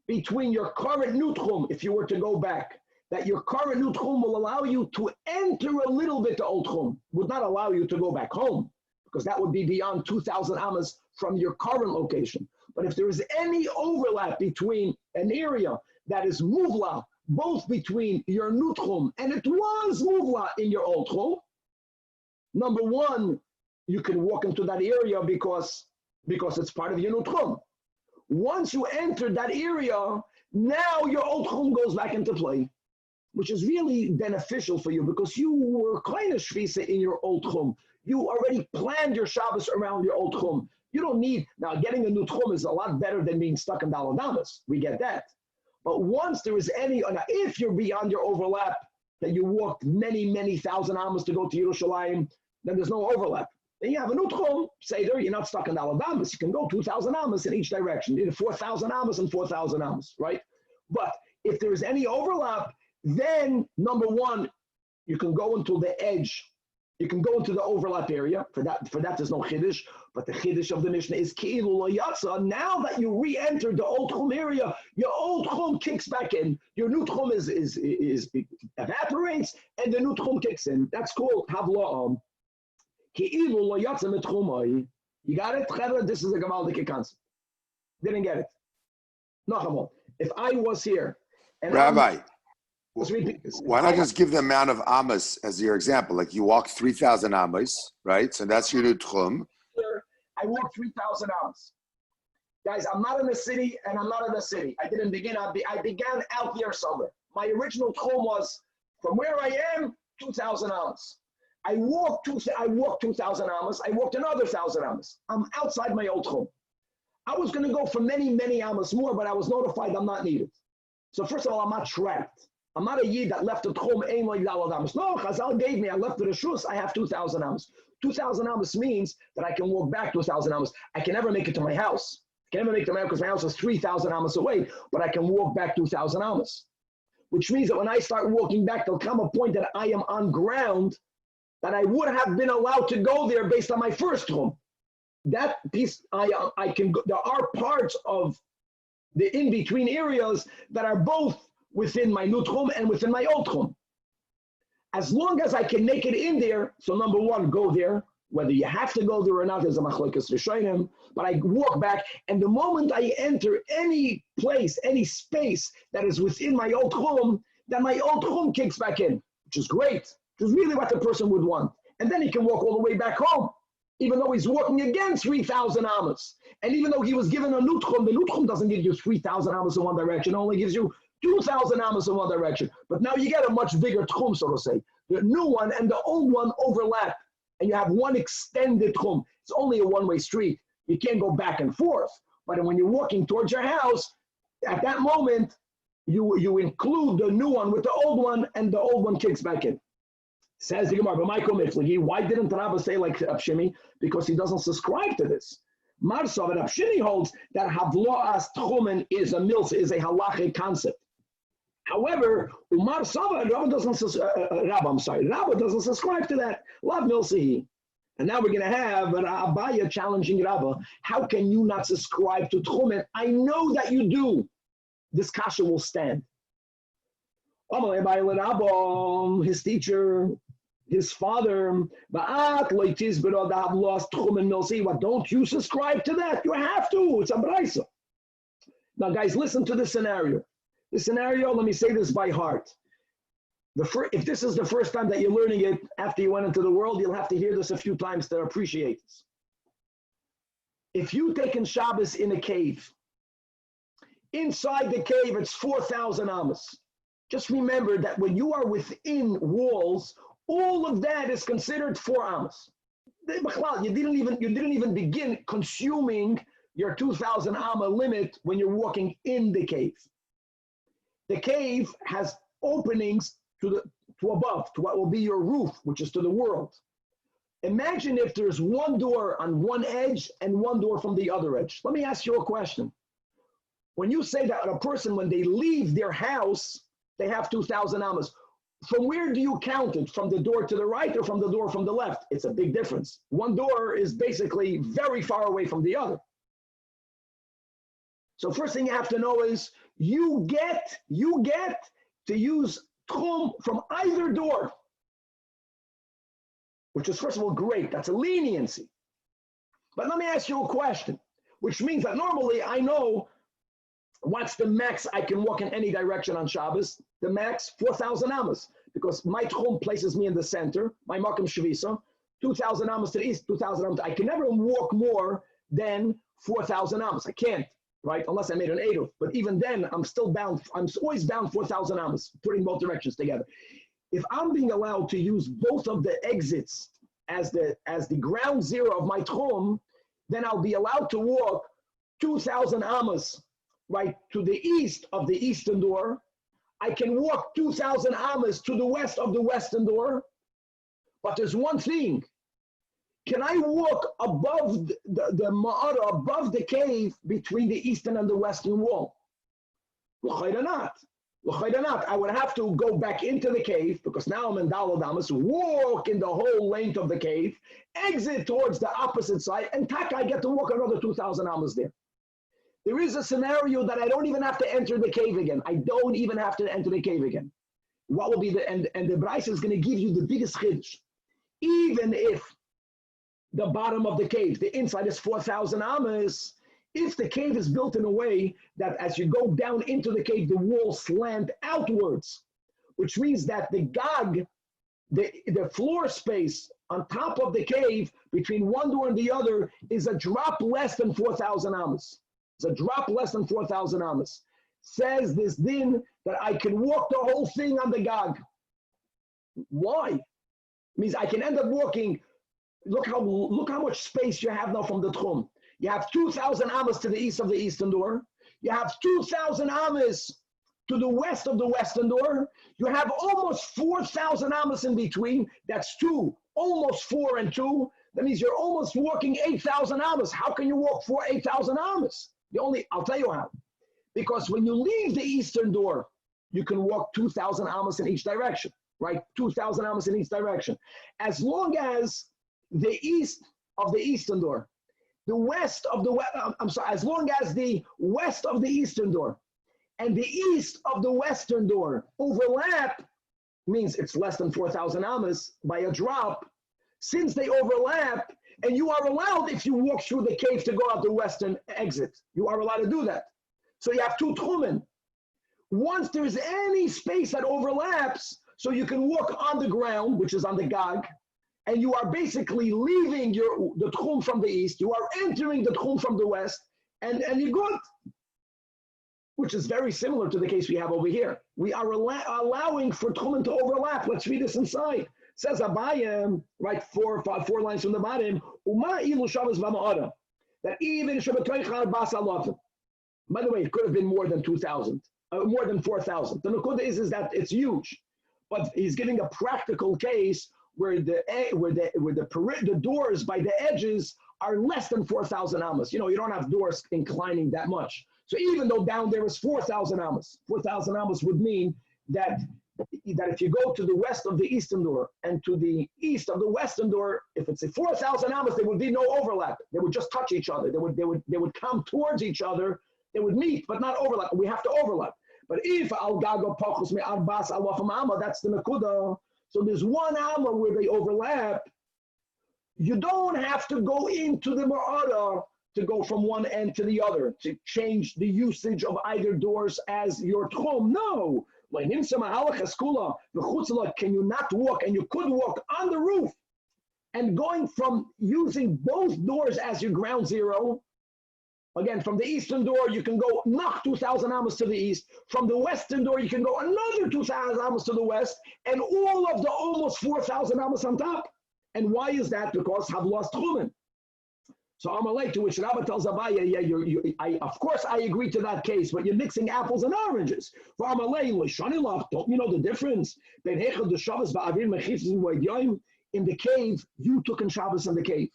S1: between your current new tchum, if you were to go back, that your current new tchum will allow you to enter a little bit the old tchum, would not allow you to go back home, because that would be beyond 2,000 amas from your current location. But if there is any overlap between an area that is muvla, both between your new tchum and it was muvla in your old tchum, number one, you can walk into that area because it's part of your new tchum. Once you enter that area, now your old tchum goes back into play, which is really beneficial for you because you were kind of shvisa in your old tchum. You already planned your Shabbos around your old tchum. You don't need, now getting a new tchum is a lot better than being stuck in Daladamas. We get that. But once there is any, if you're beyond your overlap, that you walked many thousand amas to go to Yerushalayim, then there's no overlap. Then you have a new tchum, Seder, you're not stuck in Daladamas. You can go 2,000 amas in each direction. You need 4,000 amas and 4,000 amas, right? But if there is any overlap, then number one, you can go into the edge. You can go into the overlap area. For that there's no chiddush. But the chiddush of the Mishnah is ki'ilu lo yatsa. Now that you re-entered the old tchum area, your old tchum kicks back in. Your new tchum is evaporates, and the new tchum kicks in. That's called havla'am. Ki'ilu lo yatsa mitchumai. You got it? This is a Gavaldic concept. Didn't get it. No, if I was here, and
S3: Rabbi, why not just give the amount of amas as your example? Like you walk 3,000 amas, right? So that's your new tchum.
S1: I walked 3,000 amas. Guys, I'm not in the city, and I'm not in the city. I didn't begin. I began out there somewhere. My original tchum was from where I am, 2,000 amas. I walked 2,000 amas. I walked another 1,000 amas. I'm outside my old tchum. I was going to go for many amas more, but I was notified I'm not needed. So first of all, I'm not trapped. I'm not a yid that left the tchum ain't like dalad amos. No, Chazal gave me. I left the reshus. I have 2,000 amos. 2,000 amos means that I can walk back 2,000 amos. I can never make it to my house. I can never make it to my house because my house is 3,000 amos away. But I can walk back 2,000 amos, which means that when I start walking back, there'll come a point that I am on ground that I would have been allowed to go there based on my first tchum. That piece, I can go. There are parts of the in-between areas that are both within my new tchum and within my old tchum. As long as I can make it in there, so number one, go there. Whether you have to go there or not is a machlokes rishonim, but I walk back, and the moment I enter any place, any space that is within my old tchum, then my old tchum kicks back in, which is great, which is really what the person would want. And then he can walk all the way back home, even though he's walking again 3,000 amas. And even though he was given a new tchum, the new tchum doesn't give you 3,000 amas in one direction, it only gives you 2,000 amas in one direction. But now you get a much bigger tchum, so to say. The new one and the old one overlap, and you have one extended tchum. It's only a one-way street. You can't go back and forth. But when you're walking towards your house, at that moment, you include the new one with the old one, and the old one kicks back in. Says the Gemara, why didn't Rabbi say like Abshimi? Because he doesn't subscribe to this. Marsav and Abshimi holds that Havlo'as Tchumen is a halachic concept. However, Umar Sava, Rabbi doesn't subscribe to that. Lav Milsihi. And now we're going to have Abaya challenging Rabbi. How can you not subscribe to Tchumen? I know that you do. This kasha will stand. His teacher, his father, but don't you subscribe to that? You have to. It's a braisa. Now, guys, listen to this scenario. This scenario, let me say this by heart. If this is the first time that you're learning it after you went into the world, you'll have to hear this a few times to appreciate this. If you take in Shabbos in a cave, inside the cave, it's 4,000 amas. Just remember that when you are within walls, all of that is considered 4 amas. You didn't even begin consuming your 2,000 amma limit when you're walking in the cave. The cave has openings to above, to what will be your roof, which is to the world. Imagine if there's one door on one edge and one door from the other edge. Let me ask you a question. When you say that a person, when they leave their house, they have 2,000 amas, from where do you count it? From the door to the right or from the door from the left? It's a big difference. One door is basically very far away from the other. So first thing you have to know is you get to use tchum from either door, which is first of all great. That's a leniency. But let me ask you a question, which means that normally I know what's the max I can walk in any direction on Shabbos. The max, 4,000 amas, because my tchum places me in the center, my makam shvisa, 2,000 amas to the east, 2,000 amas. I can never walk more than 4,000 amas. I can't. Right? Unless I made an Eruv. But even then, I'm still bound. I'm always bound 4,000 amas, putting both directions together. If I'm being allowed to use both of the exits as the ground zero of my tchum, then I'll be allowed to walk 2,000 amas, right, to the east of the eastern door. I can walk 2,000 amas to the west of the western door. But there's one thing. Can I walk above the ma'ara, above the cave between the eastern and the western wall? L'chayda not. I would have to go back into the cave because now I'm in Daled Amas, walk in the whole length of the cave, exit towards the opposite side, and I get to walk another 2,000 amas there. There is a scenario that I don't even have to enter the cave again. I don't even have to enter the cave again. What will be and the Braisa is going to give you the biggest chiddush. Even if the bottom of the cave, the inside is 4,000 amas. If the cave is built in a way that as you go down into the cave, the walls slant outwards, which means that the gag, the floor space on top of the cave between one door and the other is a drop less than 4,000 amas. It's a drop less than 4,000 amas. Says this din that I can walk the whole thing on the gag. Why? It means I can end up walking. Look how much space you have now from the tchum. You have 2,000 amas to the east of the eastern door. You have 2,000 amas to the west of the western door. You have almost 4,000 amas in between. That's 2, almost 4 and 2. That means you're almost walking 8,000 amas. How can you walk 8,000 amas? I'll tell you how. Because when you leave the eastern door, you can walk 2,000 amas in each direction, right? 2,000 amas in each direction. As long as the east of the eastern door, the west of the as long as the west of the eastern door and the east of the western door overlap, means it's less than 4,000 amas by a drop. Since they overlap, and you are allowed, if you walk through the cave, to go out the western exit. You are allowed to do that. So you have 2 tchumen. Once there's any space that overlaps, so you can walk on the ground, which is on the gag, and you are basically leaving the tchum from the east, you are entering the tchum from the west, and you're good. Which is very similar to the case we have over here. We are allowing for tchumen to overlap. Let's read this inside. Says Abayim, right, four lines from the bottom, that even by the way, it could have been more than 2,000, more than 4,000. The nukuda is that it's huge, but he's giving a practical case where the doors by the edges are less than 4,000 amas. You don't have doors inclining that much. So even though down there is 4,000 amas, 4,000 amas would mean that if you go to the west of the eastern door and to the east of the western door, if it's a 4,000 amas, there would be no overlap. They would just touch each other. They would come towards each other. They would meet, but not overlap. We have to overlap. But if al gago pachos me arbas alafam amma, that's the nakuda. So there's one amma where they overlap. You don't have to go into the marada to go from one end to the other to change the usage of either doors as your tchum. No. Can you not walk? And you could walk on the roof and going from using both doors as your ground zero. Again, from the eastern door, you can go knock 2,000 amas to the east. From the western door, you can go another 2,000 amas to the west, and all of the almost 4,000 amas on top. And why is that? Because have lost tchumen. So Amalek, to which Rabbi tells Abaya, of course I agree to that case, but you're mixing apples and oranges. For Amalek, don't you know the difference? In the cave, you took in Shabbos in the cave.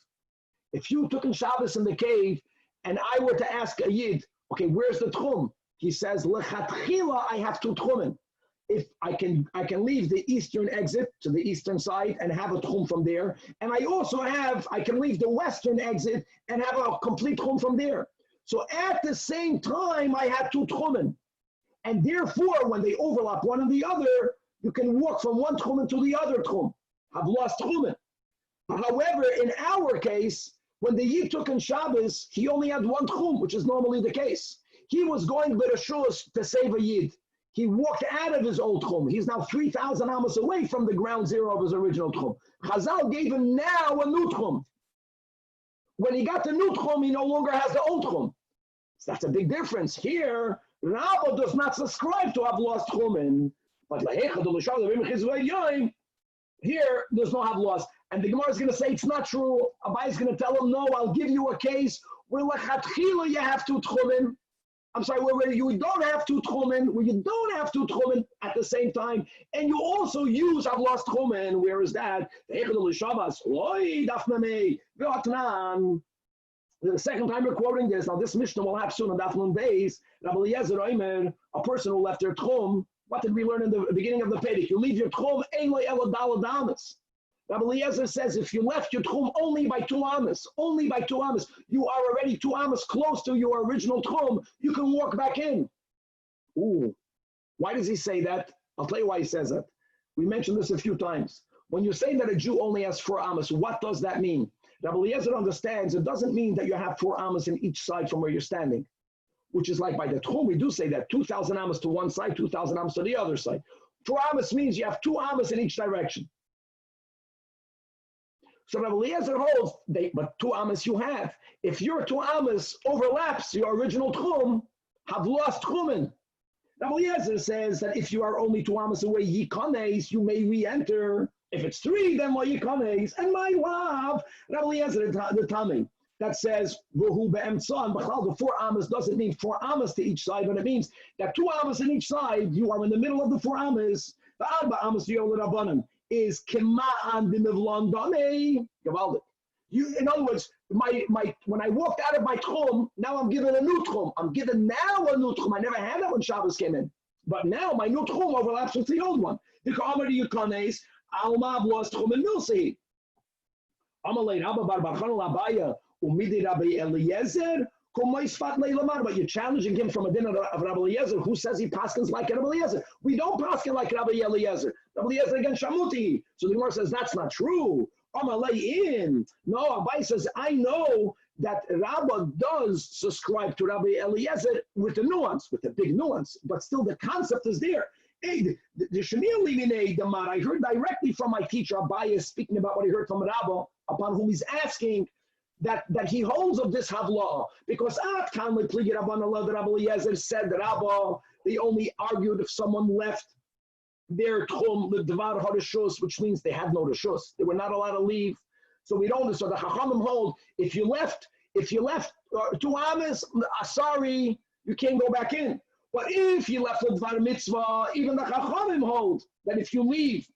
S1: If you took in Shabbos in the cave, and I were to ask a Yid, okay, where's the tchum? He says, lechatchila, I have 2 tchumen. If I can leave the eastern exit to the eastern side and have a tchum from there, and I can leave the western exit and have a complete tchum from there. So at the same time, I had 2 tchumen, and therefore, when they overlap one and the other, you can walk from one tchumen to the other tchum. I've lost tchumen. However, in our case, when the Yid took in Shabbos, he only had 1 tchum, which is normally the case. He was going b'reshus to save a Yid. He walked out of his old tchum. He's now 3,000 amas away from the ground zero of his original tchum. Chazal gave him now a new tchum. When he got the new tchum, he no longer has the old tchum. So that's a big difference. Here, Rabba does not subscribe to have lost tchumen, but here, there's no have lost. And the Gemara is going to say it's not true. Abai is going to tell him, no, I'll give you a case where lechatchila you have 2 tchumen. I'm sorry, where you don't have 2 tchumen, where you don't have 2 tchumen at the same time, and you also use I've lost tchumen. Where is that? The second time we're quoting this, now this Mishnah will have soon on Daf Nun Beis, Rabbi Eliezer Omer, a person who left their tchum. What did we learn in the beginning of the Pedic? You leave your tchum, ein lo elo daled amas. Rabbi Eliezer says if you left your tchum only by 2 amas, you are already 2 amas close to your original tchum, you can walk back in. Ooh, why does he say that? I'll tell you why he says that. We mentioned this a few times. When you're saying that a Jew only has 4 amas, what does that mean? Rabbi Eliezer understands it doesn't mean that you have 4 amas in each side from where you're standing, which is like by the tchum, we do say that 2,000 amas to one side, 2,000 amas to the other side. 4 amas means you have 2 amas in each direction. So Rabbi Eliezer holds, but 2 amas you have. If your 2 amas overlaps your original tchum, have lost tchumen. Rabbi Eliezer says that if you are only 2 amas away, yikanes, you may re-enter. If it's 3, then lo yikanes. And my love, Rabbi Eliezer the Tami, that says v'hu be'emtza, and the 4 amas doesn't mean 4 amas to each side, but it means that 2 amas in each side, you are in the middle of the 4 amas. The arba amas yol rabbanim is kema'an b'mivlan damei gavaldik. In other words, when I walked out of my tchum, now I'm given a new tchum. I'm given now a new tchum. I never had that when Shabbos came in, but now my new tchum overlaps with the old one. The Ka'amar Yukanes Alma was tchum and milsi. Amalei Rabba Bar Barchan Labaya Umidi Rabbi Eliezer. But you're challenging him from a dinner of Rabbi Eliezer, who says he paskins like Rabbi Eliezer. We don't paskin like Rabbi Eliezer. Rabbi Eliezer against Shamuti. So the Gemara says that's not true. No, Abai says I know that Rabba does subscribe to Rabbi Eliezer with the nuance, with the big nuance, but still the concept is there. Hey, I heard directly from my teacher Abai speaking about what he heard from Rabba, upon whom he's asking. That he holds of this havla because Rabbi Eliezer said that Rabba, they only argued if someone left their tchum the devar harishus, which means they had no rishus, they were not allowed to leave. So we don't. So the Chachamim hold if you left 2 amas, sorry, you can't go back in. But if you left the devar mitzvah, even the Chachamim hold that if you leave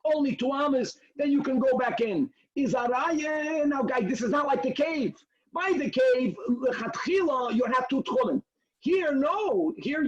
S1: only 2 amas, then you can go back in. Now, guys, this is not like the cave. By the cave, you have 2 tchumen. Here, no. Here,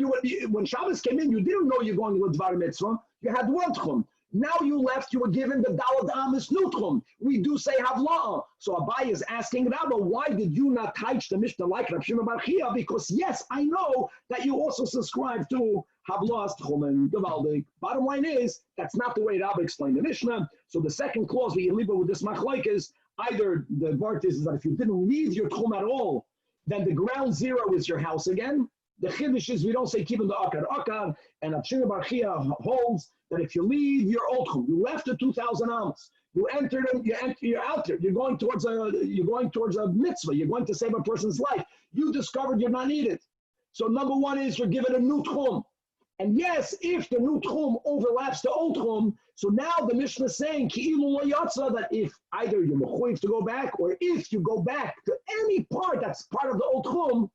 S1: when Shabbos came in, you didn't know you're going to a Dvar Mitzvah. You had 1 tchum. Now you left, you were given the Dalad Amis Nutchum. We do say Havla'a. So Abai is asking Rabba, why did you not touch the Mishnah like Rav Shimon Bar Chia? Because yes, I know that you also subscribe to Havla'as Tchumen, Gevaldik. Bottom line is, that's not the way Rabba explained the Mishnah. So the second clause we leave with this machlok is, either the word is that if you didn't leave your Tchum at all, then the ground zero is your house again. The Chiddush is we don't say keep in the Akar, and Rav Shimon Bar Chia holds that if you leave your old Tchum, you left the 2,000 amos, you entered them, you're out there, you're going towards a mitzvah, you're going to save a person's life. You discovered you're not needed. So number 1 is you're given a new Tchum. And yes, if the new Tchum overlaps the old Tchum, so now the Mishnah is saying that if either you're mechuyev to go back, or if you go back to any part that's part of the old Tchum,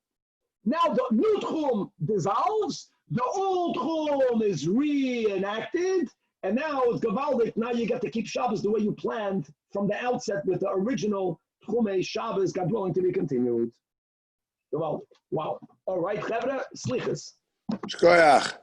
S1: now the new Tchum dissolves, the old Tchum is reenacted, and now it's Gavaldik. Now you get to keep Shabbos the way you planned from the outset with the original Tchumei Shabbos, God willing, to be continued. Gavaldik. Wow. All right, Chevra, slichas.
S3: Shkoyach.